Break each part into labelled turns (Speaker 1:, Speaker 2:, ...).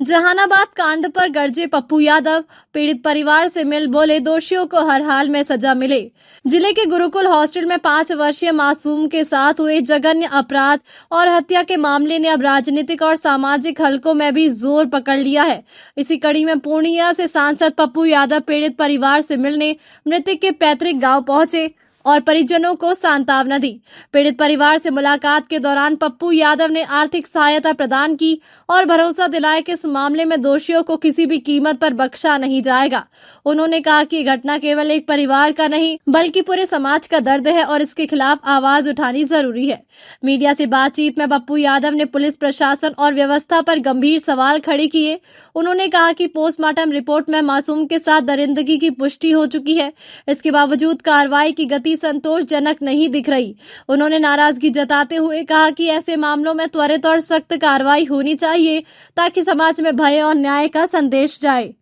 Speaker 1: जहानाबाद कांड पर गरजे पप्पू यादव, पीड़ित परिवार से मिल बोले दोषियों को हर हाल में सजा मिले। जिले के गुरुकुल हॉस्टल में 5 वर्षीय मासूम के साथ हुए जघन्य अपराध और हत्या के मामले ने अब राजनीतिक और सामाजिक हलकों में भी जोर पकड़ लिया है। इसी कड़ी में पूर्णिया से सांसद पप्पू यादव पीड़ित परिवार से मिलने मृतक के पैतृक गाँव पहुंचे और परिजनों को सांत्वना दी। पीड़ित परिवार से मुलाकात के दौरान पप्पू यादव ने आर्थिक सहायता प्रदान की और भरोसा दिलाया कि इस मामले में दोषियों को किसी भी कीमत पर बख्शा नहीं जाएगा। उन्होंने कहा कि घटना केवल एक परिवार का नहीं बल्कि पूरे समाज का दर्द है और इसके खिलाफ आवाज उठानी जरूरी है। मीडिया से बातचीत में पप्पू यादव ने पुलिस प्रशासन और व्यवस्था पर गंभीर सवाल खड़े किए। उन्होंने कहा कि पोस्टमार्टम रिपोर्ट में मासूम के साथ दरिंदगी की पुष्टि हो चुकी है, इसके बावजूद कार्रवाई की गति संतोषजनक नहीं दिख रही। उन्होंने नाराजगी जताते हुए कहा कि ऐसे मामलों में त्वरित और सख्त कार्रवाई होनी चाहिए ताकि समाज में भय और न्याय का संदेश जाए।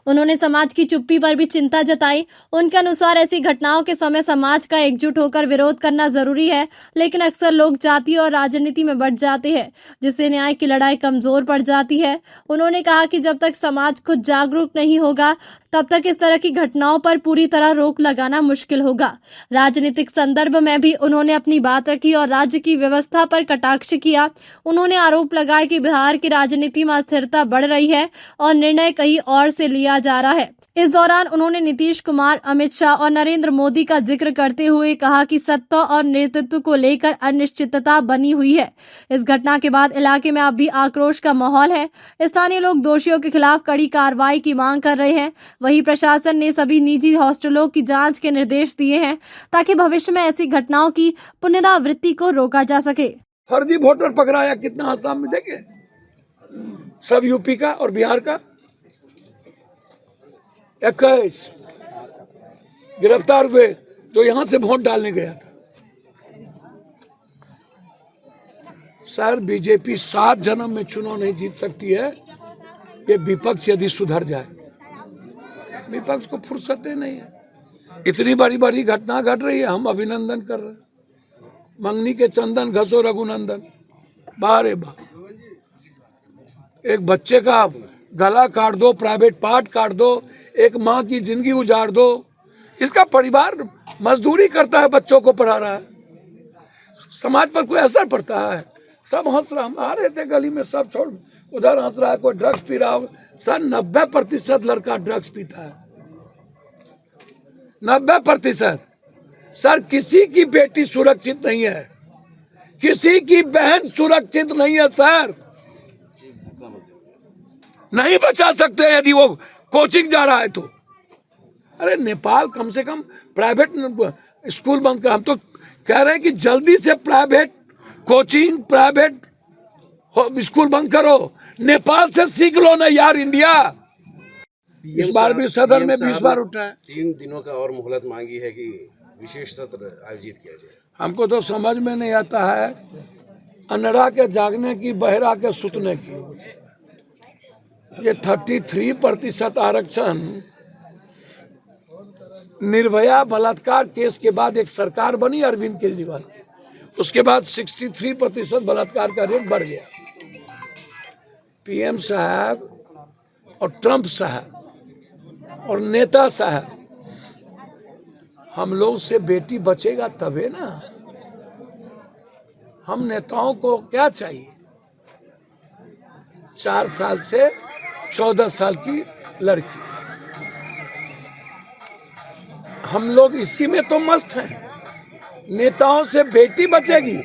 Speaker 1: उन्होंने समाज की चुप्पी पर भी चिंता जताई। उनके अनुसार ऐसी घटनाओं के समय समाज का एकजुट होकर विरोध करना जरूरी है, लेकिन अक्सर लोग जाति और राजनीति में बढ़ जाते हैं, जिससे न्याय की लड़ाई कमजोर पड़ जाती है। उन्होंने कहा कि जब तक समाज खुद जागरूक नहीं होगा तब तक इस तरह की घटनाओं पर पूरी तरह रोक लगाना मुश्किल होगा। राजनीतिक संदर्भ में भी उन्होंने अपनी बात रखी और राज्य की व्यवस्था पर कटाक्ष किया। उन्होंने आरोप लगाया कि बिहार की राजनीति में अस्थिरता बढ़ रही है और निर्णय कहीं और से लिया जा रहा है। इस दौरान उन्होंने नीतीश कुमार, अमित शाह और नरेंद्र मोदी का जिक्र करते हुए कहा कि सत्ता और नेतृत्व को लेकर अनिश्चितता बनी हुई है। इस घटना के बाद इलाके में अब भी आक्रोश का माहौल है। स्थानीय लोग दोषियों के खिलाफ कड़ी कार्रवाई की मांग कर रहे हैं। वहीं प्रशासन ने सभी निजी हॉस्टलों की जांच के निर्देश दिए हैं ताकि भविष्य में ऐसी घटनाओं की पुनरावृत्ति को रोका जा सके।
Speaker 2: फर्जी वोटर पकड़ाया कितना आसाम में, देखे सब यूपी का और बिहार का 21 गिरफ्तार हुए जो यहाँ से वोट डालने गया था। सर बीजेपी 7 जन्म में चुनाव नहीं जीत सकती है। ये विपक्ष यदि सुधर जाए, विपक्ष को फुर्सत नहीं है। इतनी बड़ी बड़ी घटना घट रही है, हम अभिनंदन कर रहे हैं। मंगनी के चंदन घसो रघुनंदन, बारे बार एक बच्चे का गला काट दो, प्राइवेट पार्ट काट दो, एक माँ की जिंदगी उजाड़ दो। इसका परिवार मजदूरी करता है, बच्चों को पढ़ा रहा है, समाज पर कोई असर पड़ता है? सब हंस रहा, हम आ रहे थे गली में, सब छोड़ उधर हंस रहा है, कोई ड्रग्स पी रहा हो। सर 90% लड़का ड्रग्स पीता है, 90%। सर किसी की बेटी सुरक्षित नहीं है, किसी की बहन सुरक्षित नहीं है। सर नहीं बचा सकते यदि वो कोचिंग जा रहा है तो। अरे नेपाल कम से कम प्राइवेट स्कूल बंद कर, हम तो कह रहे हैं कि जल्दी से प्राइवेट कोचिंग, प्राइवेट स्कूल बंद करो। नेपाल से सीख लो ना यार इंडिया। इस बार भी सदन में 20 बार उठा है।
Speaker 3: 3 दिनों का और मोहलत मांगी है कि विशेष सत्र आयोजित किया जाए।
Speaker 2: हमको तो समझ में नहीं आता है, अनड़ा के जागने की, बहरा के सुतने की। ये 33% आरक्षण निर्भया बलात्कार केस के बाद एक सरकार बनी अरविंद केजरीवाल, उसके बाद 63% बलात्कार का रेट बढ़ गया। पीएम साहब और ट्रंप साहब और नेता साहब, हम लोग से बेटी बचेगा तबे ना। हम नेताओं को क्या चाहिए? 4 साल से 14 साल की लड़की, हम लोग इसी में तो मस्त हैं। नेताओं से बेटी बचेगी,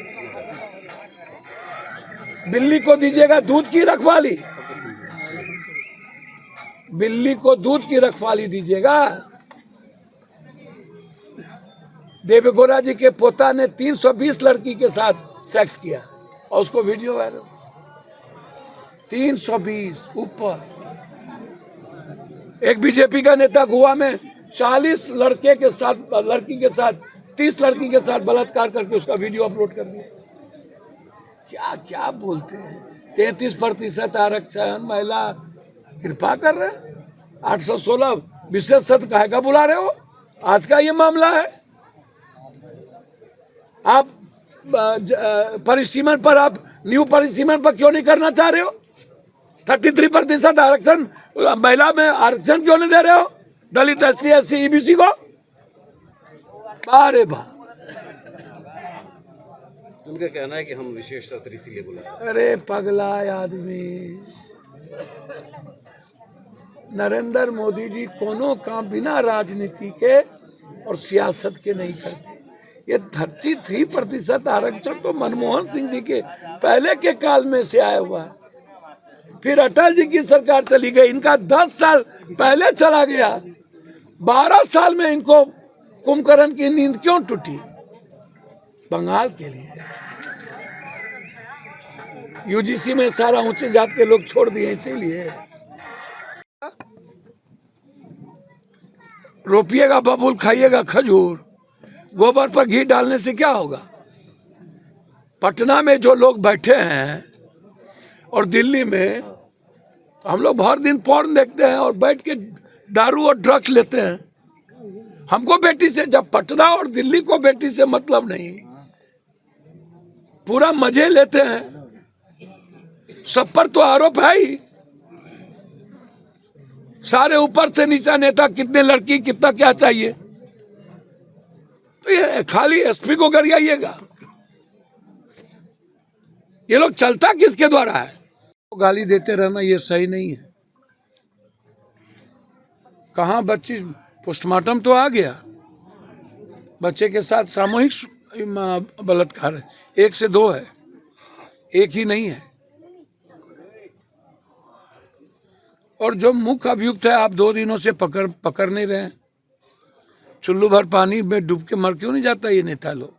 Speaker 2: बिल्ली को दीजिएगा दूध की रखवाली, बिल्ली को दूध की रखवाली दीजिएगा। देवेगौड़ा जी के पोता ने 320 लड़की के साथ सेक्स किया और उसको वीडियो वायरल। 320 ऊपर। एक बीजेपी का नेता गोवा में 40 लड़की के साथ 30 लड़की के साथ बलात्कार करके उसका वीडियो अपलोड कर दिया। क्या क्या बोलते हैं? 33% आरक्षण, महिला, कृपा कर रहे हैं। 816 विशेष सत्र काहे का बुला रहे हो? आज का ये मामला है। आप परिसीमन पर, आप न्यू परिसीमन पर क्यों नहीं करना चाह रहे हो? 33% आरक्षण महिला में आरक्षण क्यों नहीं दे रहे हो? दलित, SC, SC, EBC को? अरे वाह,
Speaker 3: उनका कहना है कि हम विशेष सत्र इसीलिए बुलाए।
Speaker 2: अरे पगला आदमी। नरेंद्र मोदी जी कोनो काम बिना राजनीति के और सियासत के नहीं करते। ये 33% आरक्षण तो मनमोहन सिंह जी के पहले के काल में से आया हुआ है। फिर अटल जी की सरकार चली गई, इनका 10 साल पहले चला गया। 12 साल में इनको कुंभकर्ण की नींद क्यों टूटी? बंगाल के लिए UGC में सारा ऊंचे जात के लोग छोड़ दिए, इसीलिए। रोपिएगा बबूल, खाइएगा खजूर, गोबर पर घी डालने से क्या होगा? पटना में जो लोग बैठे हैं और दिल्ली में, तो हम लोग भर दिन पॉर्न देखते हैं और बैठ के दारू और ड्रग्स लेते हैं। हमको बेटी से, जब पटना और दिल्ली को बेटी से मतलब नहीं, पूरा मजे लेते हैं। सब पर तो आरोप है ही। सारे ऊपर से नीचा नेता, कितने लड़की, कितना क्या चाहिए, तो ये खाली SP को गरियाइएगा। ये लोग चलता किसके द्वारा है? गाली देते रहना ये सही नहीं है। कहाँ बच्ची, पोस्टमार्टम तो आ गया, बच्चे के साथ सामूहिक बलात्कार है, 1 से 2 है, एक ही नहीं है। और जो मुख्य अभियुक्त है, आप 2 दिनों से पकड़ नहीं रहे हैं। चुल्लू भर पानी में डूब के मर क्यों नहीं जाता ये नेता लोग?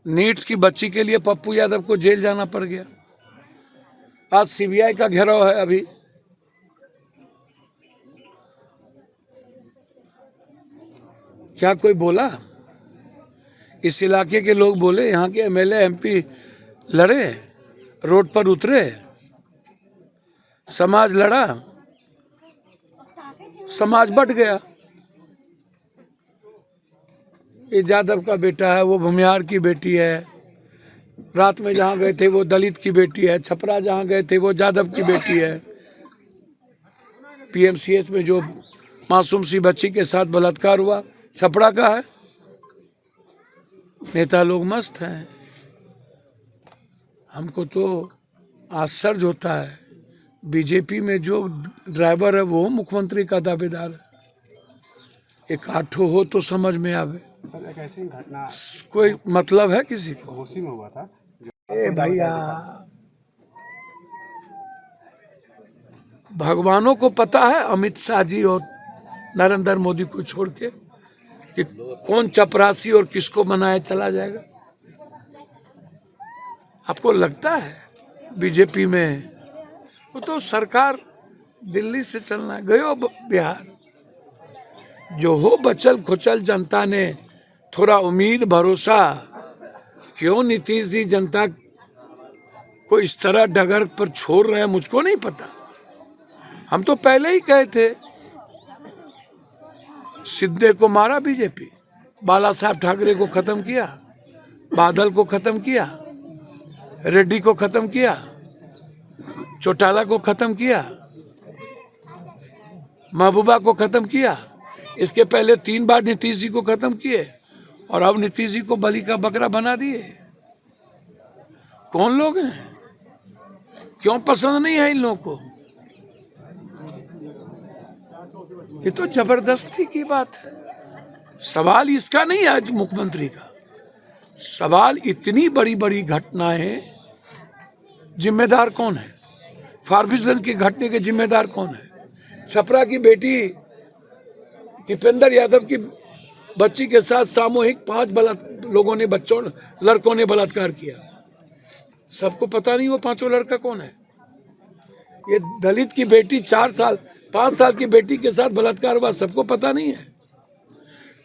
Speaker 2: नीट्स की बच्ची के लिए पप्पू यादव को जेल जाना पड़ गया। आज CBI का घेराव है। अभी क्या कोई बोला? इस इलाके के लोग बोले, यहाँ के MLA MP लड़े, रोड पर उतरे, समाज लड़ा, समाज बट गया। ये यादव का बेटा है, वो भूमिहार की बेटी है, रात में जहाँ गए थे वो दलित की बेटी है, छपरा जहाँ गए थे वो यादव की बेटी है। PMCH में जो मासूम सी बच्ची के साथ बलात्कार हुआ छपरा का है। नेता लोग मस्त हैं। हमको तो आश्चर्य होता है, BJP में जो ड्राइवर है वो मुख्यमंत्री का दावेदार है। एक आठो हो तो समझ में आवे।
Speaker 4: सर, एक ऐसी घटना
Speaker 2: कोई मतलब है किसी को?
Speaker 4: घोसी में हुआ था।
Speaker 2: ए भैया, भगवानों को पता है अमित शाह जी और नरेंद्र मोदी को छोड़ के कि कौन चपरासी और किसको बनाया चला जाएगा। आपको लगता है BJP में? वो तो सरकार दिल्ली से चलना है। गयो बिहार, जो हो बचल खुचल जनता ने थोड़ा उम्मीद भरोसा, क्यों नीतीश जी जनता को इस तरह डगर पर छोड़ रहे हैं मुझको नहीं पता। हम तो पहले ही कहे थे, सिद्धे को मारा BJP, बाला साहब ठाकरे को खत्म किया, बादल को खत्म किया, रेड्डी को खत्म किया, चौटाला को खत्म किया, महबूबा को खत्म किया। इसके पहले 3 बार नीतीश जी को खत्म किए और अब नीतीश जी को बलि का बकरा बना दिए। कौन लोग हैं? क्यों पसंद नहीं है इन लोगों को? ये तो जबरदस्ती की बात है। सवाल इसका नहीं है आज मुख्यमंत्री का, सवाल इतनी बड़ी बड़ी घटनाएं, जिम्मेदार कौन है? फारबिसगंज की घटने के जिम्मेदार कौन है? छपरा की बेटी दीपेंद्र यादव की बच्ची के साथ सामूहिक 5 लोगों ने, लड़कों ने बलात्कार किया। सबको पता नहीं वो 5 लड़का कौन है? ये दलित की बेटी 5 साल की बेटी के साथ बलात्कार हुआ, सबको पता नहीं है।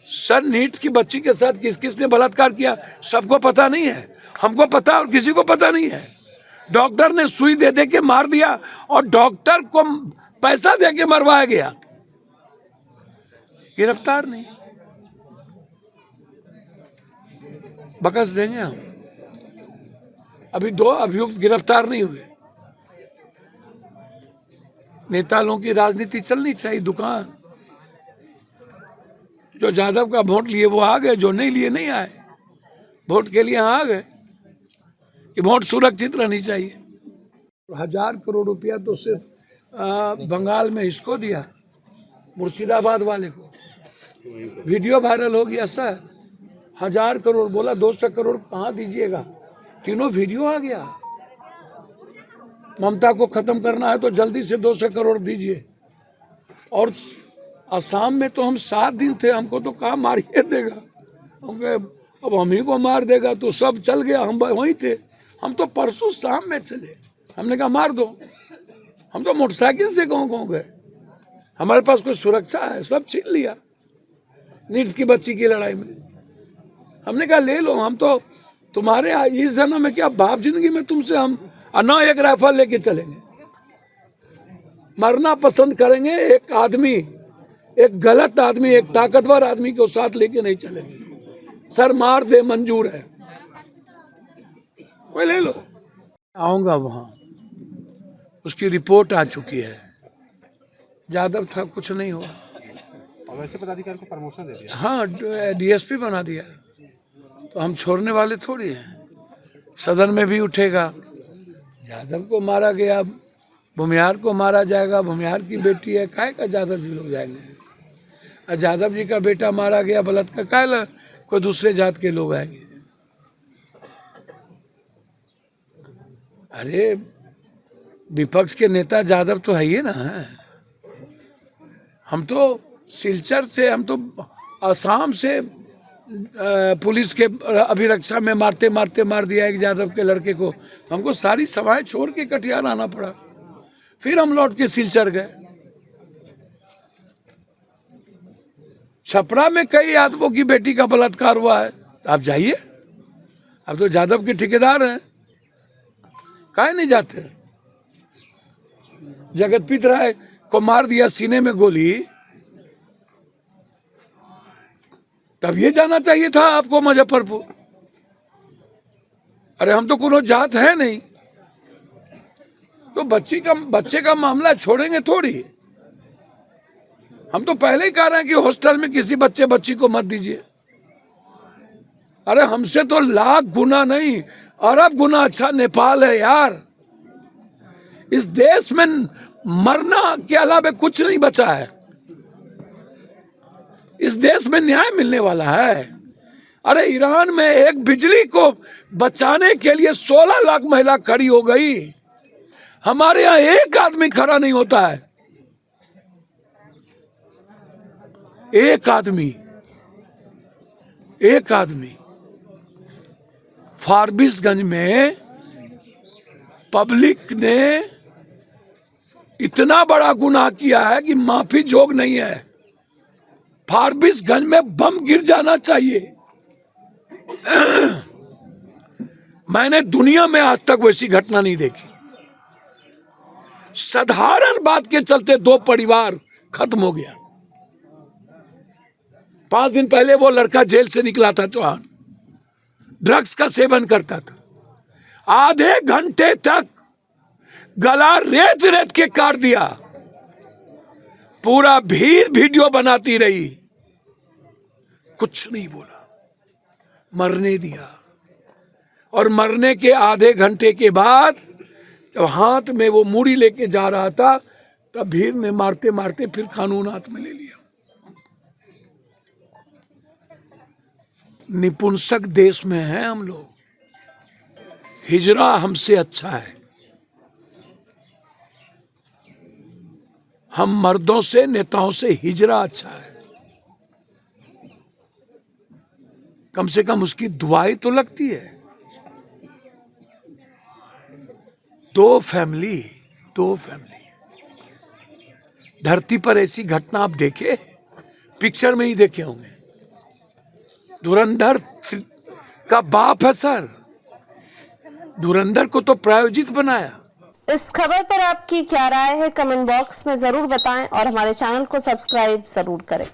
Speaker 2: सर, नीट्स की बच्ची के साथ किस किस ने बलात्कार किया, सबको पता नहीं है। हमको पता और किसी को पता नहीं है। डॉक्टर ने सुई दे दे के मार दिया और डॉक्टर को पैसा दे के मरवाया गया, गिरफ्तार नहीं। बकस देंगे हम। अभी 2 अभियुक्त गिरफ्तार नहीं हुए। नेता लोगों की राजनीति चलनी चाहिए। दुकान जो यादव का वोट लिए वो आ गए, जो नहीं लिए नहीं आए। वोट के लिए आ गए कि वोट सुरक्षित रहनी चाहिए। 1000 करोड़ रुपया तो सिर्फ बंगाल में इसको दिया, मुर्शिदाबाद वाले को। वीडियो वायरल हो गया सर। 1000 करोड़ बोला, 200 करोड़ कहाँ दीजिएगा। तीनों वीडियो आ गया। ममता को खत्म करना है तो जल्दी से 200 करोड़ दीजिए। और असम में तो हम 7 दिन थे, हमको तो कहाँ मारिए देगा। अब हम ही को मार देगा तो सब चल गया। हम वहीं थे। हम तो परसों शाम में चले। हमने कहा मार दो। हम तो मोटरसाइकिल से गाँव गए। हमारे पास कोई सुरक्षा है? सब छीन लिया। नीड्स की बच्ची की लड़ाई में हमने कहा ले लो। हम तो तुम्हारे इस जन्म में क्या, बाप जिंदगी में तुमसे हम ना एक राइफल लेके चलेंगे। मरना पसंद करेंगे। एक आदमी, एक गलत आदमी, एक ताकतवर आदमी को साथ लेके नहीं चलेंगे। सर मार दे मंजूर है, कोई ले लो। आऊंगा वहां, उसकी रिपोर्ट आ चुकी है। यादव था, कुछ नहीं हुआ।
Speaker 4: और वैसे पदाधिकारी को प्रमोशन दे दिया।
Speaker 2: हाँ, डीएसपी बना दिया। तो हम छोड़ने वाले थोड़ी हैं। सदन में भी उठेगा। यादव को मारा गया, भूमिहार को मारा जाएगा। भूमिहार की बेटी है, काहे का यादव जी लोग जाएंगे। और यादव जी का बेटा मारा गया बलात्कार, काहे कोई दूसरे जात के लोग आएंगे। अरे विपक्ष के नेता यादव तो है ही ना। हम तो सिलचर से, हम तो आसाम से पुलिस के अभिरक्षा में मारते मारते मार दिया एक यादव के लड़के को। हमको सारी सभाएं छोड़ के कटिहार आना पड़ा। फिर हम लौट के सिलचर गए। छपरा में कई यादवों की बेटी का बलात्कार हुआ है। आप जाइए, अब तो यादव के ठेकेदार हैं, काहे नहीं जाते। जगतपीत राय को मार दिया सीने में गोली, तब ये जाना चाहिए था आपको मुजफ्फरपुर। अरे हम तो कोनो जात है नहीं। तो बच्चे का मामला छोड़ेंगे थोड़ी। हम तो पहले ही कह रहे हैं कि हॉस्टल में किसी बच्ची को मत दीजिए। अरे हमसे तो लाख गुना नहीं, अरब गुना अच्छा नेपाल है यार। इस देश में मरना के अलावा कुछ नहीं बचा है। इस देश में न्याय मिलने वाला है। अरे ईरान में एक बिजली को बचाने के लिए 16 लाख महिला खड़ी हो गई। हमारे यहाँ एक आदमी खड़ा नहीं होता है। एक आदमी फारबिसगंज में पब्लिक ने इतना बड़ा गुनाह किया है कि माफी जोग नहीं है। फारबिसगंज में बम गिर जाना चाहिए। मैंने दुनिया में आज तक वैसी घटना नहीं देखी। साधारण बात के चलते 2 परिवार खत्म हो गया। 5 दिन पहले वो लड़का जेल से निकला था, चौहान, ड्रग्स का सेवन करता था। आधे घंटे तक गला रेत रेत के काट दिया। पूरा भीड़ वीडियो बनाती रही, कुछ नहीं बोला, मरने दिया। और मरने के आधे घंटे के बाद जब हाथ में वो मूड़ी लेके जा रहा था, तब भीड़ ने मारते मारते फिर कानून हाथ में ले लिया। निपुंसक देश में हैं हम लोग। हिजरा हमसे अच्छा है। हम मर्दों से, नेताओं से हिजरा अच्छा है। कम से कम उसकी दुआएं तो लगती है। 2 फैमिली धरती पर ऐसी घटना आप देखे, पिक्चर में ही देखे होंगे। धुरंधर का बाप है सर। धुरंधर को तो प्रायोजित बनाया।
Speaker 5: इस खबर पर आपकी क्या राय है, कमेंट बॉक्स में जरूर बताएं और हमारे चैनल को सब्सक्राइब जरूर करें।